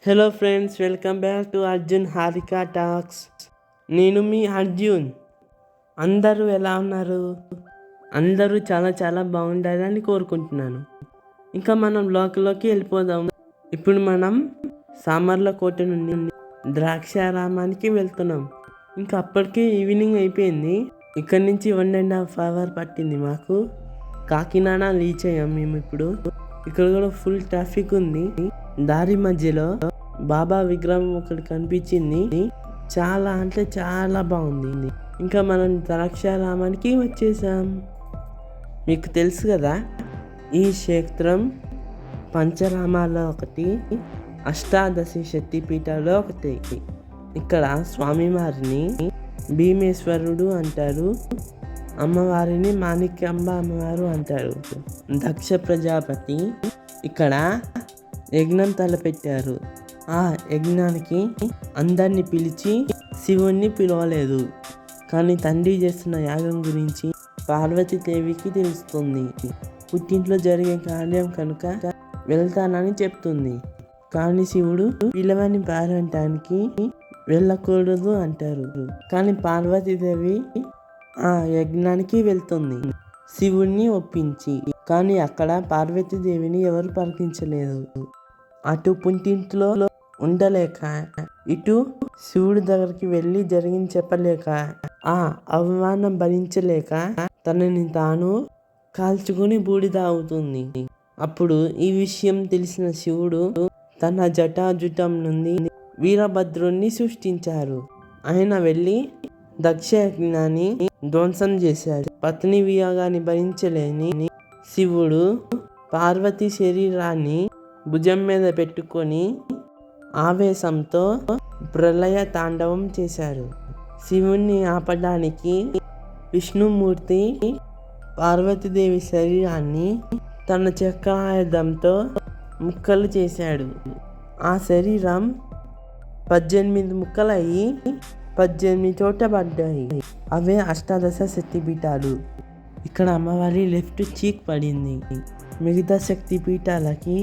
Hello friends, welcome back to Arjun Harika talks. నేను మీ అర్జున్. అందరూ ఎలా ఉన్నారు? అందరూ చాలా చాలా బాగుండాలని కోరుకుంటున్నాను. ఇంకా మనం లోకి వెళ్ళిపోదాం. ఇప్పుడు మనం సామర్లకోట నుండి ద్రాక్షారామానికి వెళ్తున్నాం. ఇంకా అప్పటికే ఈవినింగ్ అయిపోయింది. ఇక్కడి నుంచి 1.5 hours పట్టింది మాకు. కాకినాడ రీచ్ అయ్యాం మేము ఇప్పుడు. ఇక్కడ కూడా ఫుల్ ట్రాఫిక్ ఉంది. దారి మధ్యలో బాబా విగ్రహం ఒకటి కనిపించింది. చాలా అంటే చాలా బాగుంది. ఇంకా మనం ద్రాక్షారామానికి వచ్చేసాం. మీకు తెలుసు కదా, ఈ క్షేత్రం పంచరామాల్లో ఒకటి, అష్టాదశి శక్తిపీఠాల్లో ఒకటి. ఇక్కడ స్వామివారిని భీమేశ్వరుడు అంటారు, అమ్మవారిని మాణిక్యాంబ అమ్మవారు అంటారు. దక్ష ప్రజాపతి ఇక్కడ యజ్ఞం తలపెట్టారు. ఆ యజ్ఞానికి అందరినీ పిలిచి శివుణ్ణి పిలవలేదు. కానీ తండ్రి చేస్తున్న యాగం గురించి పార్వతీదేవికి తెలుస్తుంది. పుట్టింట్లో జరిగే కార్యం కనుక వెళ్తానని చెప్తుంది. కానీ శివుడు పిలవని పారంటానికి వెళ్ళకూడదు అంటారు. కానీ పార్వతీదేవి ఆ యజ్ఞానికి వెళ్తుంది శివుణ్ణి ఒప్పించి. కానీ అక్కడ పార్వతీదేవిని ఎవరు పలికించలేదు. అటు పుట్టింట్లో ఉండలేక, ఇటు శివుడి దగ్గరికి వెళ్ళి జరిగింది చెప్పలేక, ఆ అవమానం భరించలేక తనని తాను కాల్చుకుని బూడిద అవుతుంది. అప్పుడు ఈ విషయం తెలిసిన శివుడు తన జటాజుటం నుండి వీరభద్రుణ్ణి సృష్టించారు. ఆయన వెళ్ళి దక్ష యజ్ఞాన్ని ధ్వంసం చేశాడు. పత్ని వియోగాన్ని భరించలేని శివుడు పార్వతి శరీరాన్ని భుజం మీద పెట్టుకొని ఆవేశంతో ప్రళయ తాండవం చేశారు. శివుణ్ణి ఆపడానికి విష్ణుమూర్తి పార్వతీదేవి శరీరాన్ని తన చక్రాయుధంతో ముక్కలు చేశాడు. ఆ శరీరం 18 ముక్కలయ్యి 18 చోట పడ్డాయి. అవే అష్టాదశ శక్తిపీఠాలు. ఇక్కడ అమ్మవారి లెఫ్ట్ చీక్ పడింది. మిగతా శక్తిపీఠాలకి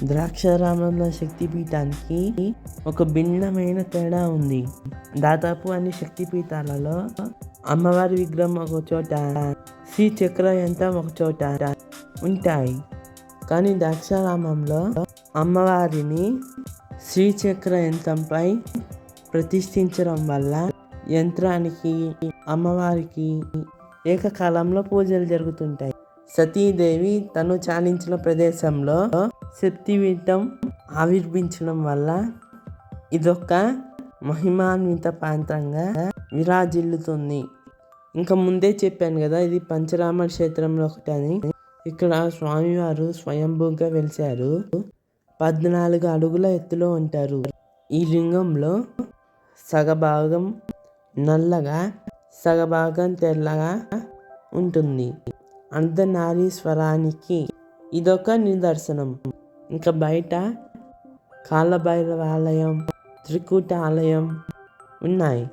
ద్రాక్షారామంలో శక్తిపీఠానికి ఒక భిన్నమైన తేడా ఉంది. దాదాపు అన్ని శక్తిపీఠాలలో అమ్మవారి విగ్రహం ఒక చోట, శ్రీచక్ర యంత్రం ఒక చోట ఉంటాయి. కానీ ద్రాక్షారామంలో అమ్మవారిని శ్రీచక్ర యంత్రంపై ప్రతిష్ఠించడం వల్ల యంత్రానికి అమ్మవారికి ఏకకాలంలో పూజలు జరుగుతుంటాయి. సతీదేవి తను చాలించిన ప్రదేశంలో శక్తిపీఠం ఆవిర్భించడం వల్ల ఇదొక మహిమాన్విత ప్రాంతంగా విరాజిల్లుతుంది. ఇంకా ముందే చెప్పాను కదా, ఇది పంచరామ క్షేత్రంలో ఒకటి అని. ఇక్కడ స్వామివారు స్వయంభూగా వెలిశారు. 14 అడుగుల ఎత్తులో ఉంటారు. ఈ లింగంలో సగభాగం నల్లగా, సగభాగం తెల్లగా ఉంటుంది. అర్ధనారీశ్వరానికి ఇదొక నిదర్శనం. ఇంకా బయట కాలభైరవ ఆలయం, త్రికూట ఆలయం ఉన్నాయి.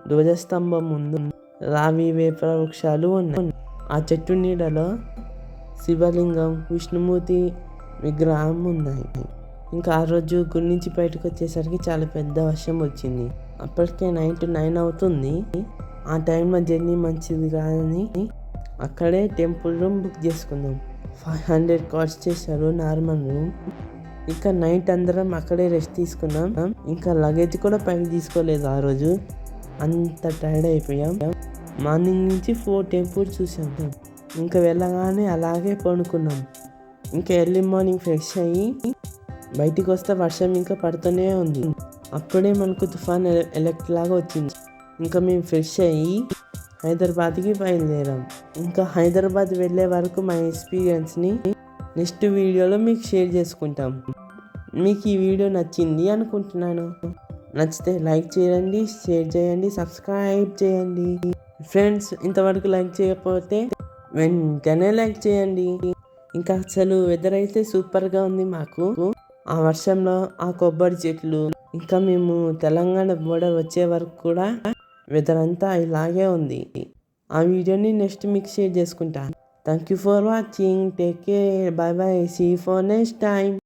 ధ్వజస్తంభం ముందు రావి వేప వృక్షాలు ఉన్నాయి. ఆ చెట్టు నీడలో శివలింగం, విష్ణుమూర్తి విగ్రహం ఉన్నాయి. ఇంకా ఆ రోజు గుడి నుంచి బయటకు వచ్చేసరికి చాలా పెద్ద వర్షం వచ్చింది. అప్పటికే 9 అవుతుంది. ఆ టైంలో జర్నీ మంచిది కాదని అక్కడే టెంపుల్ రూమ్ బుక్ చేసుకున్నాం. 500 కాస్ట్ చేశారు నార్మల్ రూమ్. ఇంకా నైట్ అందరం అక్కడే రెస్ట్ తీసుకున్నాం. ఇంకా లగేజ్ కూడా పైకి తీసుకోలేదు. ఆ రోజు అంత టైర్డ్ అయిపోయాం. మార్నింగ్ నుంచి 4 టెంపుల్స్ చూసాం. ఇంకా వెళ్ళగానే అలాగే పడుకున్నాం. ఇంకా ఎర్లీ మార్నింగ్ ఫ్రెష్ అయ్యి బయటికి వస్తే వర్షం ఇంకా పడుతూనే ఉంది. అప్పుడే మనకు తుఫాన్ ఎలక్ట్ లాగా వచ్చింది. ఇంకా మేము ఫ్రెష్ అయ్యి హైదరాబాద్కి బయలుదేరాం. ఇంకా హైదరాబాద్ వెళ్ళే వరకు మా ఎక్స్పీరియన్స్ని నెక్స్ట్ వీడియోలో మీకు షేర్ చేసుకుంటాం. మీకు ఈ వీడియో నచ్చింది అనుకుంటున్నాను. నచ్చితే లైక్ చేయండి, షేర్ చేయండి, సబ్స్క్రైబ్ చేయండి. ఫ్రెండ్స్, ఇంతవరకు లైక్ చేయకపోతే వెంటనే లైక్ చేయండి. ఇంకా అసలు వెదర్ అయితే సూపర్గా ఉంది మాకు. ఆ వర్షంలో ఆ కొబ్బరి చెట్లు, ఇంకా మేము తెలంగాణ బోర్డర్ వచ్చే వరకు కూడా వెదర్ అంతా ఇలాగే ఉంది. ఆ వీడియోని నెక్స్ట్ మీకు షేర్ చేసుకుంటాను. Thank you for watching. Take care. Bye bye. See you for next time.